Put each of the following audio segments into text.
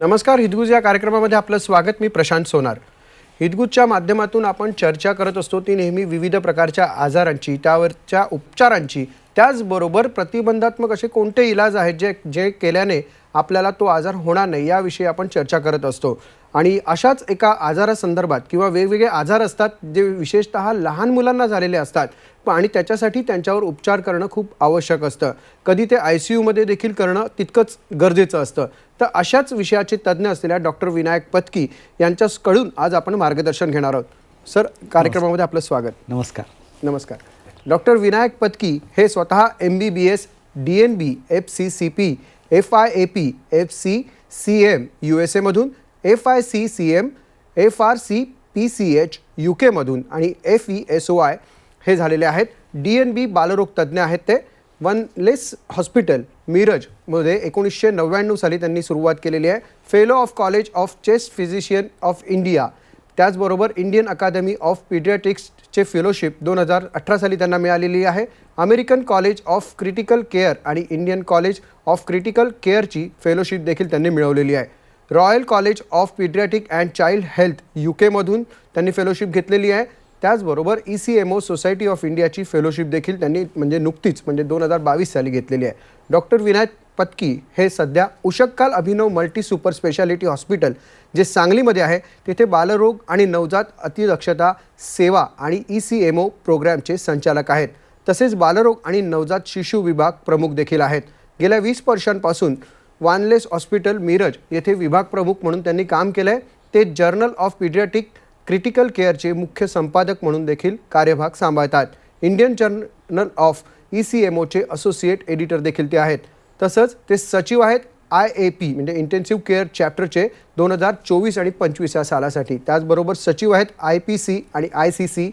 नमस्कार, हितगुज या कार्यक्रमामध्ये आपलं स्वागत. मी प्रशांत सोनार. हितगुजच्या माध्यमातून आपण चर्चा करत असतो ती नेहमी विविध प्रकारच्या आजारांची, त्यावरच्या उपचारांची, त्याचबरोबर प्रतिबंधात्मक असे कोणते इलाज आहेत जे केल्याने आपल्याला तो आजार होणार नाही याविषयी आपण चर्चा करत असतो. आणि अशाच एका आजारासंदर्भात किंवा वेगवेगळे आजार असतात जे विशेषतः लहान मुलांना झालेले असतात आणि त्याच्यासाठी त्यांच्यावर उपचार करणं खूप आवश्यक असतं. कधी ते ICU मध्ये देखील करणं तितकंच गरजेचं असतं. तर अशाच विषयाचे तज्ज्ञ असलेल्या डॉक्टर विनायक पत्की यांच्याकडून आज आपण मार्गदर्शन घेणार आहोत. सर, कार्यक्रमामध्ये आपलं स्वागत. नमस्कार. नमस्कार. डॉक्टर विनायक पत्की हे स्वतः MBBS, DNB, FCCP, FIAP, FCCM USA मधून, FICCM, FRCPCH UK मधून आणि FESOI हे झालेले आहेत. DNB बालरोग तज्ज्ञ आहेत. ते वनलेस हॉस्पिटल मिरज मध्ये 1999 साली त्यांनी सुरुवात केलेली आहे. Fellow of college of chest physician of India, त्याचबरोबर इंडियन अकादमी ऑफ पीडियाट्रिक्सचे फेलोशिप 2018 साली त्यांना मिळालेली आहे. American college of critical care आणि इंडियन कॉलेज ऑफ क्रिटिकल केअरची फेलोशिप देखील त्यांनी मिळवलेली आहे. Royal college of paediatric and child health UK मधून त्यांनी फेलोशिप घेतलेली आहे. त्याचबरोबर ECMO सोसायटी ऑफ इंडियाची फेलोशिप देखील त्यांनी नुकतीच 2022 साली घेतलेली आहे. डॉक्टर विनायक पत्की हे सध्या उशक्काल अभिनव मल्टी सुपर स्पेशालिटी हॉस्पिटल जे सांगलीमध्ये आहे तिथे बालरोग आणि नवजात अतिदक्षता सेवा आणि ECMO प्रोग्रामचे संचालक आहेत. तसेच बालरोग आणि नवजात शिशु विभाग प्रमुख देखील आहेत. गेल्या 20 वर्षांपासून वानलेस हॉस्पिटल मिरज येथे विभाग प्रमुख म्हणून त्यांनी काम केलं आहे. ते जर्नल ऑफ पीडियाट्रिक क्रिटिकल केअरचे मुख्य संपादक म्हणून देखील कार्यभाग सांभाळतात. इंडियन जर्नल ऑफ ECMOचे असोसिएट एडिटर देखील ते आहेत. तसंच ते सचिव आहेत IAP म्हणजे इंटेन्सिव्ह केअर चॅप्टरचे 2024 आणि 25 या सालासाठी. त्याचबरोबर सचिव आहेत IPC आणि ICC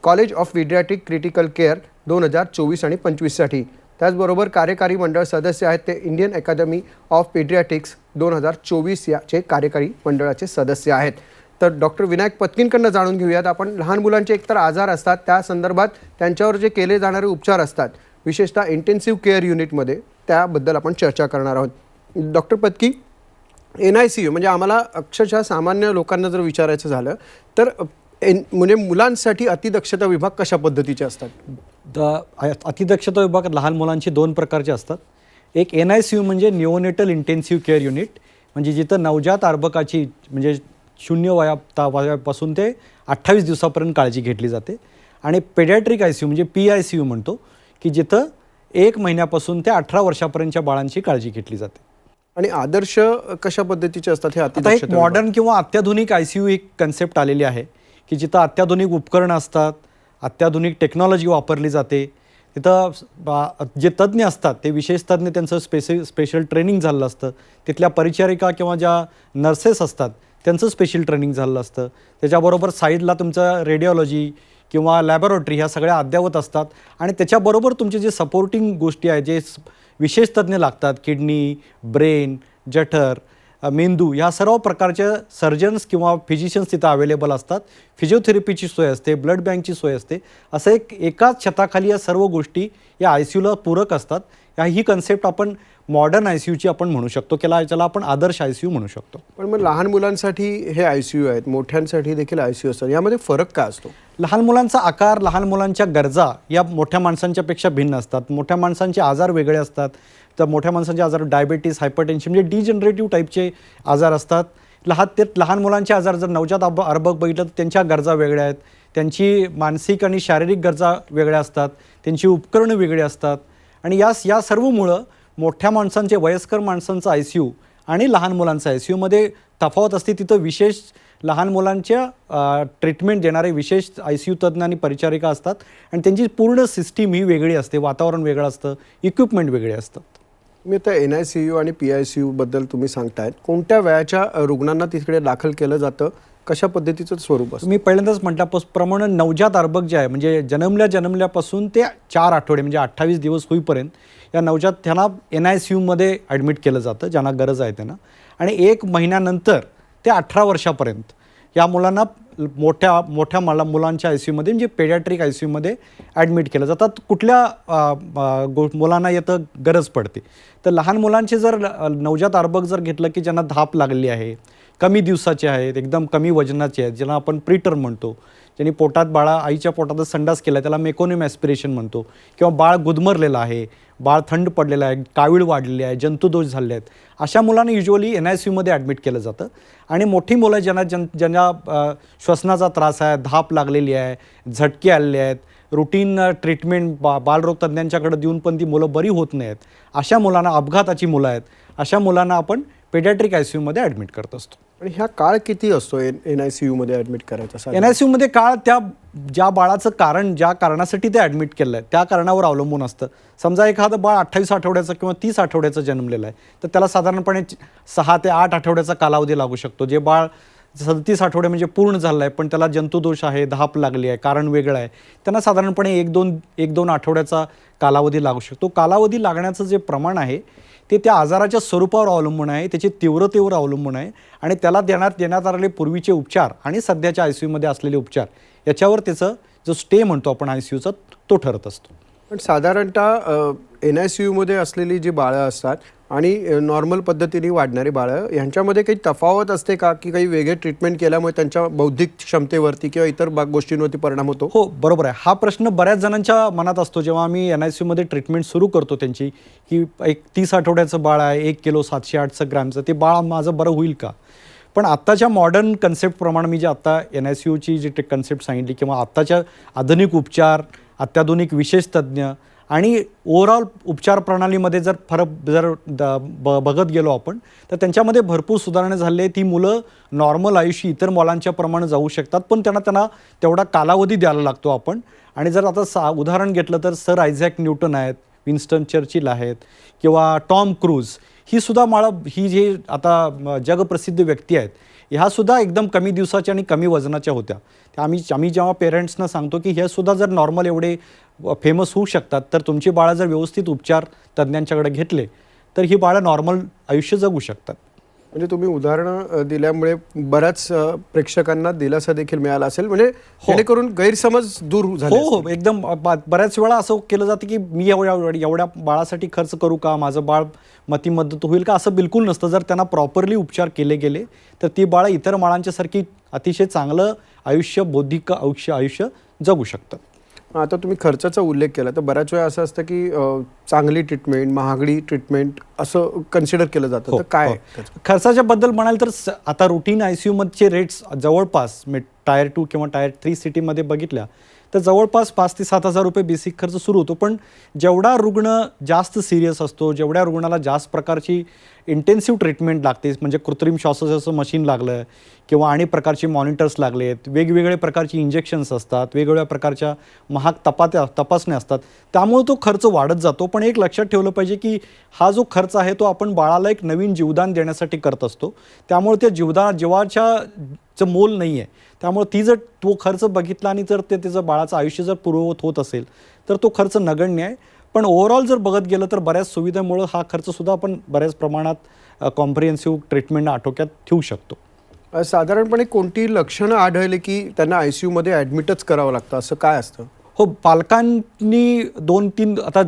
college of paediatric critical care 2024 आणि 25 साठी. त्याचबरोबर कार्यकारी मंडळ सदस्य आहेत ते इंडियन अकादमी ऑफ पीडियाट्रिक्स 2024 याचे कार्यकारी मंडळाचे सदस्य आहेत. तर डॉक्टर विनायक पत्कींकडून जाणून घेऊयात आपण लहान मुलांचे एकतर आजार असतात त्या संदर्भात त्यांच्यावर जे केले जाणारे उपचार असतात विशेषतः इंटेन्सिव्ह केअर युनिटमध्ये, त्याबद्दल आपण चर्चा करणार आहोत. डॉक्टर पत्की, NICU म्हणजे आम्हाला अक्षरशः सामान्य लोकांना जर विचारायचं झालं तर म्हणजे मुलांसाठी अतिदक्षता विभाग कशा पद्धतीचे असतात? अतिदक्षता विभाग लहान मुलांची 2 प्रकारचे असतात. एक NICU म्हणजे निओनेटल इंटेन्सिव्ह केअर युनिट, म्हणजे जिथं नवजात अर्भकाची म्हणजे 0 वयापासून ते 28 दिवसापर्यंत काळजी घेतली जाते. आणि पेडियाट्रिक ICU म्हणजे PICU म्हणतो की जिथं 1 महिन्यापासून ते 18 वर्षापर्यंतच्या बाळांची काळजी घेतली जाते. आणि आदर्श कशा पद्धतीचे असतात हे आता एक मॉडर्न किंवा अत्याधुनिक ICU एक कन्सेप्ट आलेली आहे की जिथं अत्याधुनिक उपकरणं असतात, अत्याधुनिक टेक्नॉलॉजी वापरली जाते. तिथं जे तज्ज्ञ असतात ते विशेष तज्ज्ञ, त्यांचं स्पेशल ट्रेनिंग झालं असतं. तिथल्या परिचारिका किंवा ज्या नर्सेस असतात त्यांचं स्पेशल ट्रेनिंग झालं असतं. त्याच्याबरोबर साईडला तुमचं रेडिओलॉजी किंवा लॅबोरेटरी ह्या सगळ्या अद्ययावत असतात. आणि त्याच्याबरोबर तुमचे जे सपोर्टिंग गोष्टी आहेत जे विशेष तज्ज्ञ लागतात, किडनी, ब्रेन, जठर, मेंदू, ह्या सर्व प्रकारच्या सर्जन्स किंवा फिजिशियन्स तिथं अवेलेबल असतात. फिजिओथेरपीची सोय असते, ब्लड बँकची सोय असते. असं एकाच छताखाली या सर्व गोष्टी या ICUला पूरक असतात. ही कन्सेप्ट आपण मॉडर्न ICUची आपण म्हणू शकतो, ज्याला आपण आदर्श ICU म्हणू शकतो. पण मग लहान मुलांसाठी हे ICU आहेत, मोठ्यांसाठी देखील ICU असतात, यामध्ये फरक काय असतो? लहान मुलांचा आकार, लहान मुलांच्या गरजा या मोठ्या माणसांच्या पेक्षा भिन्न असतात. मोठ्या माणसांचे आजार वेगळे असतात. तर मोठ्या माणसांचे आजार डायबिटीस, हायपरटेन्शन म्हणजे डिजनरेटिव्ह टाईपचे आजार असतात. लहान मुलांचे आजार जर नवजात अर्भक बघितलं तर त्यांच्या गरजा वेगळ्या आहेत. त्यांची मानसिक आणि शारीरिक गरजा वेगळ्या असतात. त्यांची उपकरणं वेगळी असतात. आणि या सर्वमुळं मोठ्या माणसांचे, वयस्कर माणसांचं ICU आणि लहान मुलांचं ICU मध्ये तफावत असते. तिथं विशेष लहान मुलांच्या ट्रीटमेंट देणारे विशेष ICU तज्ज्ञ आणि परिचारिका असतात. आणि त्यांची पूर्ण सिस्टीम ही वेगळी असते. वातावरण वेगळं असतं, इक्विपमेंट वेगळे असतात. मी आता NICU आणि PICU बद्दल तुम्ही सांगतायत, कोणत्या वयाच्या रुग्णांना तिकडे दाखल केलं जातं, कशा पद्धतीचं स्वरूप असतं? मी पहिल्यांदाच म्हटल्याप्रमाणे नवजात अर्भक जे आहे म्हणजे जन्मल्यापासून ते 4 आठवडे म्हणजे 28 दिवस होईपर्यंत या नवजात त्यांना NICU मध्ये ॲडमिट केलं जातं ज्यांना गरज आहे त्यांना. आणि 1 महिन्यानंतर ते 18 वर्षापर्यंत या मुलांना मोठ्या मोठ्या मुलांच्या ICUमध्ये म्हणजे पेडियाट्रिक ICUमध्ये ॲडमिट केलं जातात. कुठल्या मुलांना येतं गरज पडते तर लहान मुलांचे जर नवजात अर्भक जर घेतलं की ज्यांना धाप लागलेली आहे, कमी दिवसाचे आहेत, एकदम कमी वजनाचे आहेत, ज्यांना आपण प्रीटर्म म्हणतो, ज्यांनी पोटात आईच्या पोटातच संडास केला त्याला मेकोनियम ॲस्पिरेशन म्हणतो, किंवा बाळ गुदमरलेलं आहे, बाळ थंड पडलेलं आहे, कावीळ वाढलेली आहे, जंतुदोष झाले आहेत, अशा मुलांना युजली NICUमध्ये ॲडमिट केलं जातं. आणि मोठी मुलं ज्यांना श्वसनाचा त्रास आहे, धाप लागलेली आहे, झटके आलेले आहेत, रुटीन ट्रीटमेंट बालरोग तज्ज्ञांच्याकडे देऊन पण ती मुलं बरी होत नाहीत, अशा मुलांना, अपघाताची मुलं आहेत, अशा मुलांना आपण पेडियाट्रिक ICUमध्ये ॲडमिट करत असतो. आणि ह्या काळ किती असतो NICUमध्ये ॲडमिट करायचा? NICUमध्ये काळ ज्या बाळाचं कारण, ज्या कारणासाठी ते ॲडमिट केलं आहे त्या कारणावर अवलंबून असतं. समजा एखादं बाळ 28 आठवड्याचं किंवा 30 आठवड्याचं जन्मलेलं आहे तर त्याला साधारणपणे 6 ते 8 आठवड्याचा कालावधी लागू शकतो. जे बाळ 37 आठवडे म्हणजे पूर्ण झालं आहे पण त्याला जंतुदोष आहे, धाप लागली आहे, कारण वेगळं आहे, त्यांना साधारणपणे 1-2 आठवड्याचा कालावधी लागू शकतो. कालावधी लागण्याचं जे प्रमाण आहे ते त्या आजाराच्या स्वरूपावर अवलंबून आहे, त्याची तीव्रतेवर अवलंबून आहे आणि त्याला देण्यात आलेले पूर्वीचे उपचार आणि सध्याच्या ICUमध्ये असलेले उपचार याच्यावर त्याचं जो स्टे म्हणतो आपण ICUचा तो ठरत असतो. पण साधारणतः NICUमध्ये असलेली जी बाळं असतात आणि नॉर्मल पद्धतीने वाढणारी बाळं यांच्यामध्ये काही तफावत असते का, की काही वेगळे ट्रीटमेंट केल्यामुळे त्यांच्या बौद्धिक क्षमतेवरती किंवा इतर गोष्टींवरती परिणाम होतो? हो, बरोबर आहे. हा प्रश्न बऱ्याच जणांच्या मनात असतो जेव्हा आम्ही NICUमध्ये ट्रीटमेंट सुरू करतो त्यांची, की एक 30 आठवड्याचं बाळ आहे, 1 किलो 708 ग्रॅमचं, ते बाळ माझं बरं होईल का? पण आत्ताच्या मॉडर्न कन्सेप्टप्रमाणे मी जे आत्ता NICUची जी कन्सेप्ट सांगितली किंवा आत्ताच्या आधुनिक उपचार, अत्याधुनिक विशेष तज्ज्ञ आणि ओव्हरऑल उपचार प्रणालीमध्ये जर फरक बघत गेलो आपण तर त्यांच्यामध्ये भरपूर सुधारणा झाली आहे. ती मुलं नॉर्मल आयुष्य इतर मुलांच्या प्रमाणे जाऊ शकतात, पण त्यांना तेवढा कालावधी द्यायला लागतो आपण. आणि जर आता उदाहरण घेतलं तर सर आयझॅक न्यूटन आहेत, विन्स्टन चर्चिल आहेत किंवा टॉम क्रूज, ही जी आता जगप्रसिद्ध व्यक्ती आहेत ह्यासुद्धा एकदम कमी दिवसाच्या आणि कमी वजनाच्या होत्या. आम्ही जेव्हा पेरेंट्सना सांगतो की हे सुद्धा जर नॉर्मल एवढे फेमस होऊ शकतात तर तुमची बाळं जर व्यवस्थित उपचार तज्ज्ञांच्याकडे घेतले तर ही बाळं नॉर्मल आयुष्य जगू शकतात. म्हणजे तुम्ही उदाहरणं दिल्यामुळे बऱ्याच प्रेक्षकांना दिलासा देखील मिळाला असेल, म्हणजे जेणेकरून गैरसमज दूर झाले. हो, एकदम. बऱ्याच वेळा असं केलं जातं की मी एवढ्या बाळासाठी खर्च करू का, माझं बाळ मतिमंद होईल का, असं बिलकुल नसतं. जर त्यांना प्रॉपरली उपचार केले गेले तर ती बाळं इतर बाळांच्यासारखी अतिशय चांगलं आयुष्य, बौद्धिक आयुष्य जगू शकतात. आता तुम्ही खर्चाचा उल्लेख केला तर बऱ्याच वेळा असं असतं की चांगली ट्रीटमेंट, महागडी ट्रीटमेंट असं कन्सिडर केलं जातं. तर काय खर्चाच्या बद्दल म्हणाल तर आता रुटीन ICUमधचे रेट्स जवळपास टायर 2 किंवा टायर 3 सिटीमध्ये बघितल्या तर जवळपास 5,000 ते 7,000 रुपये बेसिक खर्च सुरू होतो. पण जेवढा रुग्ण जास्त सिरियस असतो, जेवढ्या रुग्णाला जास्त प्रकारची इंटेन्सिव्ह ट्रीटमेंट लागते, म्हणजे कृत्रिम श्वासोच्छ्वासाचं मशीन लागलं किंवा आणि प्रकारचे मॉनिटर्स लागलेत, वेगवेगळे प्रकारची इंजेक्शन्स असतात, वेगवेगळ्या प्रकारच्या महाग तपासण्या असतात, त्यामुळे तो खर्च वाढत जातो. पण एक लक्षात ठेवलं पाहिजे की हा जो खर्च आहे तो आपण बाळाला एक नवीन जीवदान देण्यासाठी करत असतो. त्यामुळे त्या जीवाचं मोल नाही आहे. त्यामुळे जर तो खर्च बघितला आणि जर त्याचं बाळाचं आयुष्य जर पूर्ववत होत असेल तर तो खर्च नगण्य आहे. पण ओव्हरऑल जर बघत गेलं तर बऱ्याच सुविधामुळे हा खर्चसुद्धा आपण बऱ्याच प्रमाणात कॉम्प्रिहेन्सिव्ह ट्रीटमेंट आटोक्यात ठेवू शकतो. साधारणपणे कोणती लक्षणं आढळली की त्यांना ICUमध्ये ॲडमिटच करावं लागतं, असं काय असतं? हो, पालकांनी 2-3 आता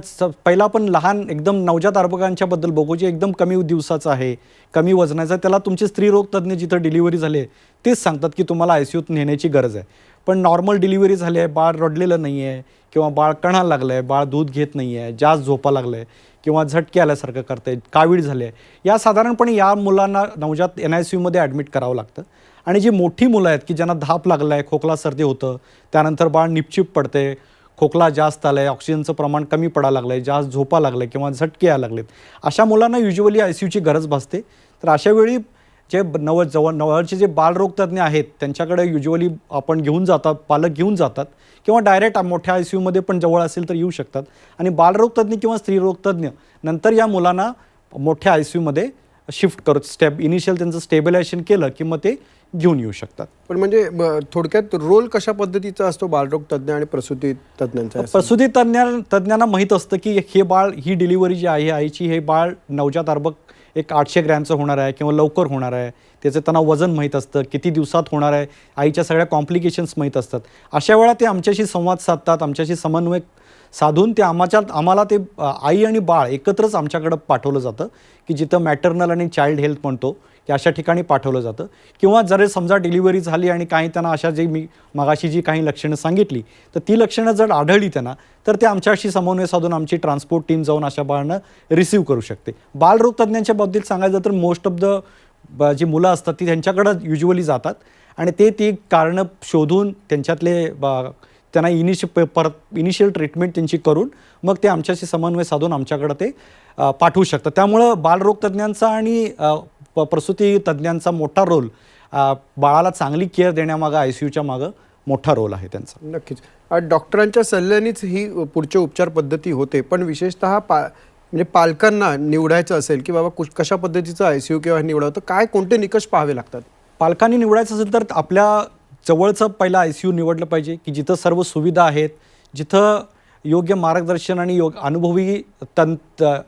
पहिला आपण लहान एकदम नवजात अर्भकांच्या बद्दल बघू, जे एकदम कमी दिवसाचं आहे, कमी वजनाचं, त्याला तुमचे स्त्रीरोग तज्ज्ञ जिथं डिलिव्हरी झाली तेच सांगतात की तुम्हाला ICUत नेण्याची गरज आहे. पण नॉर्मल डिलिव्हरी झाली आहे, बाळ रडलेलं नाही आहे किंवा बाळ कणाला लागलं आहे, बाळ दूध घेत नाही आहे, जास्त झोपा लागलं आहे किंवा झटके आल्यासारखं करतंय, कावीळ झाले आहे, या साधारणपणे या मुलांना नवजात NICUमध्ये ॲडमिट करावं लागतं. आणि जी मोठी मुलं आहेत की ज्यांना धाप लागला आहे, खोकला सर्दी होतं, त्यानंतर बाळ निपचिप पडते, खोकला जास्त आला आहे, ऑक्सिजनचं प्रमाण कमी पडायला लागलं आहे, जास्त झोपा लागलं आहे किंवा झटके यायला लागलेत, अशा मुलांना युजली ICUची गरज भासते. तर अशावेळी जे जवळचे जे बालरोग तज्ज्ञ आहेत त्यांच्याकडे युजली आपण पालक घेऊन जातात किंवा डायरेक्ट मोठ्या ICUमध्ये पण जवळ असेल तर येऊ शकतात. आणि बालरोग तज्ज्ञ किंवा स्त्रीरोग तज्ज्ञ नंतर या मुलांना मोठ्या ICUमध्ये शिफ्ट करत इनिशियल त्यांचं स्टेबिलायझेशन केलं की मग ते घेऊन येऊ शकतात. पण म्हणजे थोडक्यात रोल कशा पद्धतीचा असतो बालरोग तज्ज्ञ आणि प्रसूती तज्ज्ञांचा? प्रसूती तज्ज्ञांना माहीत असतं की हे बाळ, ही डिलिव्हरी जी आहे आईची, हे बाळ नवजात अर्भक एक 800 ग्रॅमचं होणार आहे किंवा लवकर होणार आहे, त्याचं त्यांना वजन माहीत असतं, किती दिवसात होणार आहे, आईच्या सगळ्या कॉम्प्लिकेशन्स माहीत असतात. अशा वेळा ते आमच्याशी संवाद साधतात, आमच्याशी समन्वय साधून ते आम्हाला ते आई आणि बाळ एकत्रच आमच्याकडं पाठवलं जातं, की जिथं मॅटर्नल आणि चाइल्ड हेल्थ म्हणतो की अशा ठिकाणी पाठवलं जातं. किंवा जर समजा डिलिव्हरी झाली आणि काही त्यांना अशा जे मी मगाशी जी काही लक्षणं सांगितली, तर ती लक्षणं जर आढळली त्यांना, तर ते आमच्याशी समन्वय साधून आमची ट्रान्सपोर्ट टीम जाऊन अशा बाळांना रिसीव्ह करू शकते. बालरोग तज्ज्ञांच्या बाबतीत सांगायचं तर मोस्ट ऑफ जी मुलं असतात ती त्यांच्याकडं युजली जातात आणि ती कारणं शोधून त्यांच्यातले त्यांना इनिशियल ट्रीटमेंट त्यांची करून मग ते आमच्याशी समन्वय साधून आमच्याकडं ते पाठवू शकतात. त्यामुळं बालरोग तज्ज्ञांचा आणि प्रसूती तज्ज्ञांचा मोठा रोल, बाळाला चांगली केअर देण्यामागं ICUच्या मागं मोठा रोल आहे त्यांचा. नक्कीच. डॉक्टरांच्या सल्ल्यानेच ही पुढच्या उपचार पद्धती होते, पण विशेषतः म्हणजे पालकांना निवडायचं असेल की बाबा कशा पद्धतीचं ICU किंवा निवडावं, तर काय कोणते निकष पाहावे लागतात? पालकांनी निवडायचं असेल तर आपल्या जवळचं पहिला ICU निवडलं पाहिजे की जिथं सर्व सुविधा आहेत, जिथं योग्य मार्गदर्शन आणि अनुभवी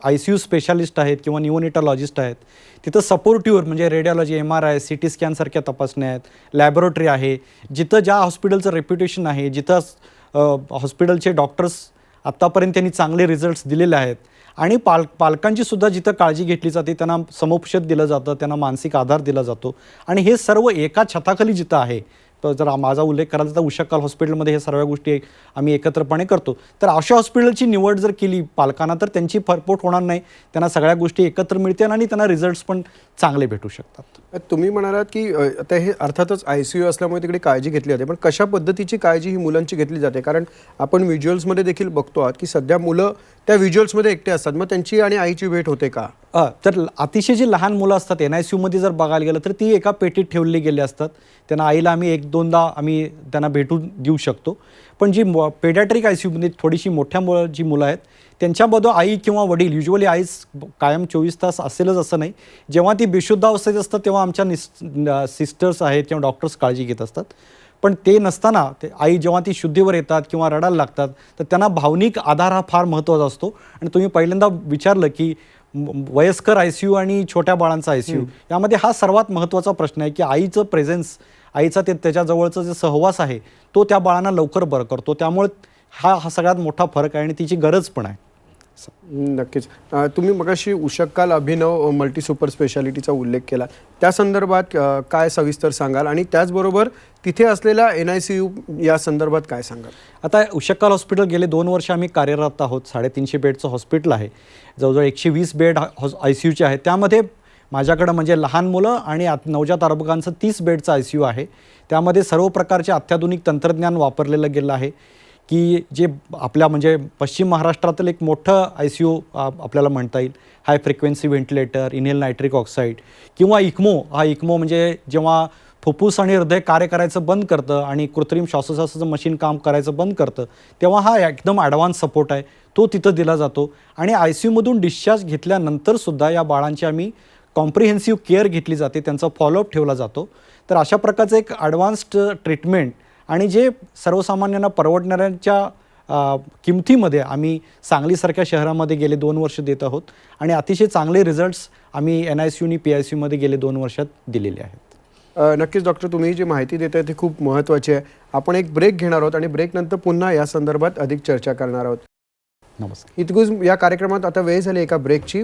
ICU स्पेशालिस्ट आहेत किंवा निओनेटॉलॉजिस्ट आहेत, तिथं सपोर्टिव्हर म्हणजे रेडिओलॉजी, MRI, CT स्कॅनसारख्या तपासण्या आहेत, लॅबोरेटरी आहे, जिथं ज्या हॉस्पिटलचं रेप्युटेशन आहे, जिथं हॉस्पिटलचे डॉक्टर्स आत्तापर्यंत त्यांनी चांगले रिझल्ट्स दिलेले आहेत आणि पालकांची सुद्धा जिथं काळजी घेतली जाते, त्यांना समुपदेशन दिलं जातं, त्यांना मानसिक आधार दिला जातो आणि हे सर्व एका छताखाली जिथं आहे. तर जर माझा उल्लेख करायचा तर उषाकाल हॉस्पिटलमध्ये हे सर्व गोष्टी आम्ही एकत्रपणे करतो. तर अशा हॉस्पिटलची निवड जर केली पालकांना तर त्यांची फरफोट होणार नाही, त्यांना सगळ्या गोष्टी एकत्र मिळतील आणि त्यांना रिझल्ट्स पण चांगले भेटू शकतात. तुम्ही म्हणालात की आता हे अर्थातच ICU असल्यामुळे तिकडे काळजी घेतली जाते, पण कशा पद्धतीची काळजी ही मुलांची घेतली जाते? कारण आपण व्हिज्युअल्समध्ये देखील बघतो आहात की सध्या मुलं त्या व्हिज्युअल्समध्ये एकटे असतात, मग त्यांची आणि आईची भेट होते का? तर अतिशय जी लहान मुलं असतात NICUमध्ये जर बघायला गेलं तर ती एका पेटीत ठेवली गेली असतात. त्यांना आईला आम्ही 1-2दा आम्ही त्यांना भेटून देऊ शकतो. पण जी पेडियाट्रिक ICUमध्ये थोडीशी मोठ्या जी मुलं आहेत त्यांच्याबद्दल आई किंवा वडील, युजली आईच कायम 24 तास असेलच असं नाही, जेव्हा ती बेशुद्ध अवस्थेत असतात तेव्हा आमच्या सिस्टर्स आहेत किंवा डॉक्टर्स काळजी घेत असतात. पण ते नसताना ते आई जेव्हा ती शुद्धीवर येतात किंवा रडायला लागतात तर त्यांना भावनिक आधार हा फार महत्त्वाचा असतो. आणि तुम्ही पहिल्यांदा विचारलं की वयस्कर ICU आणि छोट्या बाळांचा ICU यामध्ये हा सर्वात महत्त्वाचा प्रश्न आहे की आईचं प्रेझेन्स, आईचा त्याच्याजवळचा जे सहवास आहे तो त्या बाळांना लवकर बरं करतो. त्यामुळे हा सगळ्यात मोठा फरक आहे आणि तिची गरज पण आहे. नक्कीच. तुम्ही मगाशी उषक्काल अभिनव मल्टी सुपर स्पेशालिटीचा उल्लेख केला, त्या संदर्भात काय सविस्तर सांगाल आणि त्याचबरोबर तिथे असलेल्या NICU या संदर्भात काय सांगाल? आता उषक्काल हॉस्पिटल गेले 2 वर्ष आम्ही कार्यरत आहोत. 350 बेडचं हॉस्पिटल आहे, जवळजवळ 120 बेड ICUचे आहेत. त्यामध्ये माझ्याकडं म्हणजे लहान मुलं आणि नवजात अर्भकांचं 30 बेडचं ICU आहे. त्यामध्ये सर्व प्रकारचे अत्याधुनिक तंत्रज्ञान वापरलेलं गेलं आहे की जे आपल्या म्हणजे पश्चिम महाराष्ट्रातील एक मोठं ICU आपल्याला म्हणता येईल. High frequency ventilator, inhale nitric oxide किंवा इक्मो. हा इक्मो म्हणजे जेव्हा फुफ्फुस आणि हृदय कार्य करायचं बंद करतं आणि कृत्रिम श्वासोच्छ्वासाचं मशीन काम करायचं बंद करतं, तेव्हा हा एकदम ॲडव्हान्स सपोर्ट आहे, तो तिथं दिला जातो. आणि ICUमधून डिस्चार्ज घेतल्यानंतरसुद्धा या बाळांची आम्ही कॉम्प्रिहेन्सिव्ह केअर घेतली जाते, त्यांचा फॉलोअप ठेवला जातो. तर अशा प्रकारचं एक ॲडव्हान्स्ड ट्रीटमेंट आणि जे सर्वसामान्यांना परवडणाऱ्यांच्या किमतीमध्ये आम्ही सांगलीसारख्या शहरामध्ये गेले 2 वर्ष देत आहोत आणि अतिशय चांगले रिझल्ट्स आम्ही NICU आणि PICUमध्ये गेले 2 वर्षात दिलेले आहेत. नक्कीच डॉक्टर, तुम्ही जी माहिती देताय ती खूप महत्त्वाची आहे. आपण एक ब्रेक घेणार आहोत आणि ब्रेकनंतर पुन्हा या संदर्भात अधिक चर्चा करणार आहोत. नमस्कार. इतगुज या कार्यक्रमात आता वेळ झाली एका ब्रेकची.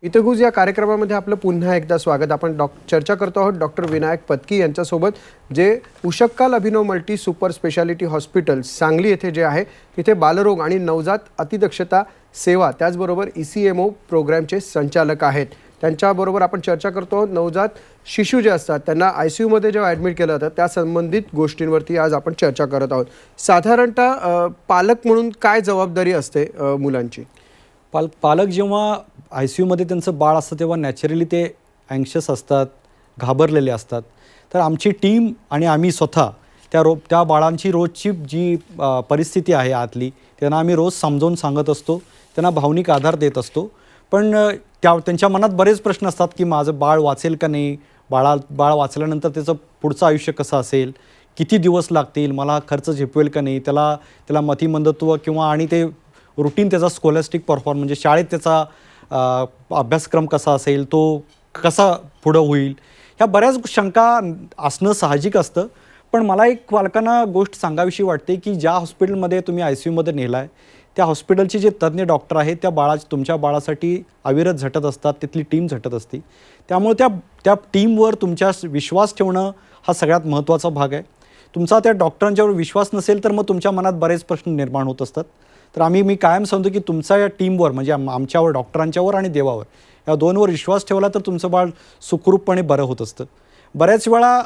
इतगुज या कार्यक्रमामध्ये आपलं पुन्हा एकदा स्वागत. आपण चर्चा करतो आहोत डॉक्टर विनायक पत्की यांच्यासोबत, जे Ushakkal Abhinav multi super speciality hospital Sangli येथे जे आहे तिथे बालरोग आणि नवजात अतिदक्षता सेवा त्याचबरोबर ECMO प्रोग्रामचे संचालक आहेत. त्यांच्याबरोबर आपण चर्चा करतो आहोत नवजात शिशू जे असतात त्यांना ICUमध्ये जेव्हा ॲडमिट केलं जातं त्या संबंधित गोष्टींवरती आज आपण चर्चा करत आहोत. साधारणतः पालक म्हणून काय जबाबदारी असते मुलांची? पालक जेव्हा ICUमध्ये त्यांचं बाळ असतं तेव्हा नॅचरली ते अँक्शस असतात, घाबरलेले असतात. तर आमची टीम आणि आम्ही स्वतः त्या बाळांची रोजची जी परिस्थिती आहे आतली त्यांना आम्ही रोज समजावून सांगत असतो, त्यांना भावनिक आधार देत असतो. पण त्यांच्या मनात बरेच प्रश्न असतात की माझं बाळ वाचेल का नाही, बाळ वाचल्यानंतर त्याचं पुढचं आयुष्य कसं असेल, किती दिवस लागतील, मला खर्च झेपवेल का नाही, त्याला मतिमंदत्व किंवा आणि ते रुटीन त्याचा स्कॉलॅस्टिक परफॉर्म म्हणजे शाळेत त्याचा अभ्यासक्रम कसा असेल, तो कसा पुढं होईल, ह्या बऱ्याच शंका असणं साहजिक असतं. पण मला एक पालकांना गोष्ट सांगावीशी वाटते की ज्या हॉस्पिटलमध्ये तुम्ही ICUमध्ये नेला आहे त्या हॉस्पिटलचे जे तज्ज्ञ डॉक्टर आहेत तुमच्या बाळासाठी अविरत झटत असतात, तिथली टीम झटत असते. त्यामुळे त्या टीमवर तुमच्या विश्वास ठेवणं हा सगळ्यात महत्त्वाचा भाग आहे. तुमचा त्या डॉक्टरांच्यावर विश्वास नसेल तर मग तुमच्या मनात बरेच प्रश्न निर्माण होत असतात. तर मी कायम सांगतो की तुमचा या टीमवर म्हणजे आमच्यावर, डॉक्टरांच्यावर आणि देवावर, या दोनवर विश्वास ठेवला तर तुमचं बाळ सुखरूपपणे बरं होत असतं. बऱ्याच वेळा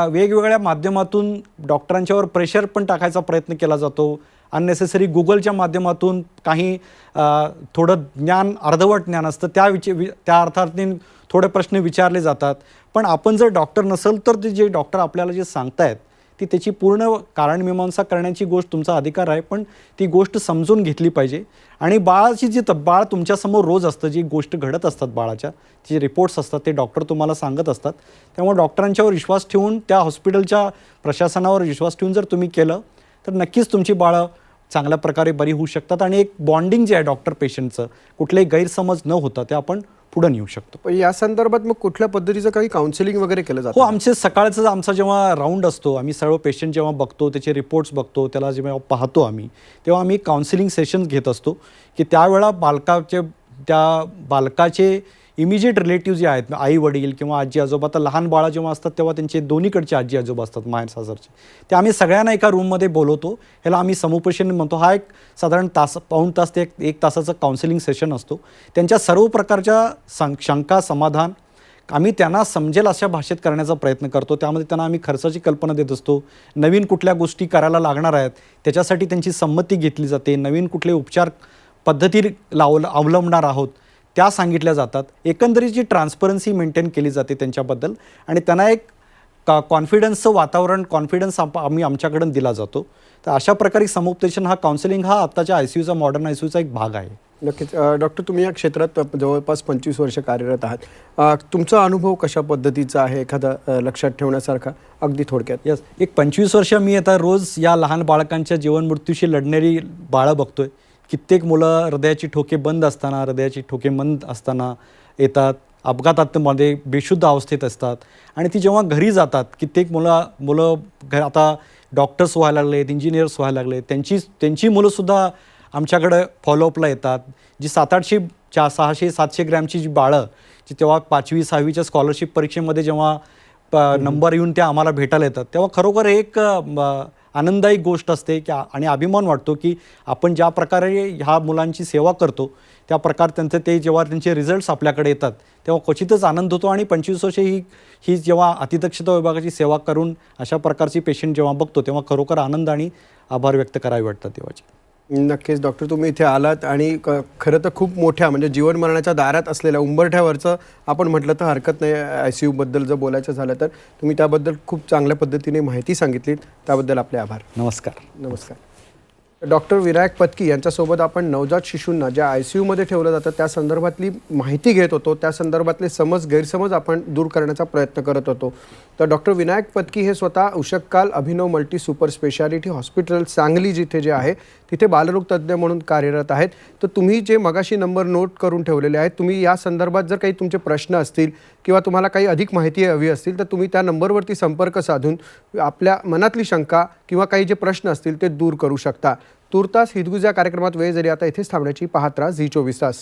वेगवेगळ्या माध्यमातून डॉक्टरांच्यावर प्रेशर पण टाकायचा प्रयत्न केला जातो. अननेसेसरी गुगलच्या माध्यमातून काही थोडं ज्ञान, अर्धवट ज्ञान असतं, त्या अर्थाने थोडे प्रश्न विचारले जातात. पण आपण जर डॉक्टर नसेल तर ते जे डॉक्टर आपल्याला जे सांगतायत ती त्याची पूर्ण कारणमीमांसा करण्याची गोष्ट तुमचा अधिकार आहे, पण ती गोष्ट समजून घेतली पाहिजे. आणि बाळाची बाळ तुमच्यासमोर रोज असतं, जी गोष्ट घडत असतात बाळाच्या, जे रिपोर्ट्स असतात ते डॉक्टर तुम्हाला सांगत असतात. त्यामुळे डॉक्टरांच्यावर विश्वास ठेवून, त्या हॉस्पिटलच्या प्रशासनावर विश्वास ठेवून जर तुम्ही केलं तर नक्कीच तुमची बाळं चांगल्या प्रकारे बरी होऊ शकतात. आणि एक बॉन्डिंग जे आहे डॉक्टर पेशंटचं, कुठलेही गैरसमज न होता ते आपण पुढे नेऊ शकतो. पण या संदर्भात मग कुठल्या पद्धतीचं काही काउन्सिलिंग वगैरे केलं जातं? हो, आमचा जेव्हा राऊंड असतो, आम्ही सर्व पेशंट जेव्हा बघतो, त्याचे रिपोर्ट्स बघतो, त्याला जेव्हा पाहतो तेव्हा आम्ही काउन्सिलिंग सेशन्स घेत असतो की त्यावेळा त्या बालकाचे इमिजिएट रिलेटिव्ह जे आहेत, आई वडील किंवा आजी आजोबा, तर लहान बाळं जेव्हा असतात तेव्हा त्यांचे दोन्हीकडचे आजी आजोबा असतात, माहेर सासरचे, ते आम्ही सगळ्यांना एका रूममध्ये बोलवतो. ह्याला आम्ही समुपदेशन म्हणतो. हा एक साधारण पाऊण तास ते एक तासाचं काउन्सिलिंग सेशन असतो. त्यांच्या सर्व प्रकारच्या शंका, समाधान आम्ही त्यांना समजेल अशा भाषेत करण्याचा प्रयत्न करतो. त्यामध्ये त्यांना आम्ही खर्चाची कल्पना देत असतो. नवीन कुठल्या गोष्टी करायला लागणार आहेत त्याच्यासाठी त्यांची संमती घेतली जाते. नवीन कुठले उपचार पद्धती अवलंबणार आहोत त्या सांगितल्या जातात. एकंदरीत जी ट्रान्सपरन्सी मेंटेन केली जाते त्यांच्याबद्दल, आणि त्यांना एक कॉन्फिडन्सचं वातावरण, कॉन्फिडन्स आम्ही आमच्याकडून दिला जातो. तर अशा प्रकारे समुपदेशन हा काउन्सिलिंग हा आत्ताच्या ICUचा, मॉडर्न ICUचा एक भाग आहे. नक्कीच. डॉक्टर, तुम्ही या क्षेत्रात जवळपास 25 वर्ष कार्यरत आहात. तुमचा अनुभव कशा पद्धतीचा आहे, एखादा लक्षात ठेवण्यासारखा, अगदी थोडक्यात? यस, एक 25 वर्ष मी आता रोज या लहान बालकांच्या जीवन मृत्यूशी लढणारी बाळं बघतोय. कित्येक मुलं हृदयाची ठोके बंद असताना, हृदयाची ठोके मंद असताना येतात, अपघातामध्ये बेशुद्ध अवस्थेत असतात, आणि ती जेव्हा घरी जातात, कित्येक मुलं आता डॉक्टर्स व्हायला लागलेत, इंजिनियर्स व्हायला लागलेत, त्यांची मुलंसुद्धा आमच्याकडं फॉलोअपला येतात. जी 700-800, 600-700 ग्रॅमची जी बाळं, जी तेव्हा 5वी 6वीच्या स्कॉलरशिप परीक्षेमध्ये जेव्हा नंबर येऊन त्या आम्हाला भेटायला येतात, तेव्हा खरोखर एक आनंददायी गोष्ट असते की आणि अभिमान वाटतो की आपण ज्या प्रकारे ह्या मुलांची सेवा करतो त्या प्रकारे जेव्हा त्यांचे रिझल्ट्स आपल्याकडे येतात तेव्हा क्वचितच आनंद होतो. आणि 25 वर्षे ही जेव्हा अतिदक्षता विभागाची सेवा करून अशा प्रकारची पेशंट जेव्हा बघतो तेव्हा खरोखर आनंद आणि आभार व्यक्त करावे वाटतात देवाचे. नक्कीच डॉक्टर, तुम्ही इथे आलात आणि खरं तर खूप मोठ्या म्हणजे जीवन मरणाच्या दारात असलेल्या उंबरठ्यावरचं आपण म्हटलं तर हरकत नाही, ICUबद्दल जर बोलायचं झालं तर तुम्ही त्याबद्दल खूप चांगल्या पद्धतीने माहिती सांगितलीत, त्याबद्दल आपले आभार. नमस्कार. नमस्कार. डॉक्टर विनायक पत्की यांच्यासोबत आपण नवजात शिशूंना ज्या ICUमध्ये ठेवलं जातं त्या संदर्भातली माहिती घेत होतो, त्या संदर्भातले गैरसमज आपण दूर करण्याचा प्रयत्न करत होतो. तर डॉक्टर विनायक पत्की हे स्वतः Ushakkal Abhinav multi super speciality hospital Sangli जिथे जे आहे तिथे बालरोग तज्ज्ञ म्हणून कार्यरत आहेत. तर तुम्ही जे मगाशी नंबर नोट करून ठेवलेले आहेत, तुम्ही या संदर्भात जर काही तुमचे प्रश्न असतील किंवा तुम्हाला काही अधिक माहिती हवी असतील तर तुम्ही त्या नंबरवरती संपर्क साधून आपल्या मनातली शंका किंवा काही जे प्रश्न असतील ते दूर करू शकता. तूर्तास हितगुज या कार्यक्रमात वेळ जरी आता इथेच थांबण्याची. पाहत राहा झी 24 तास.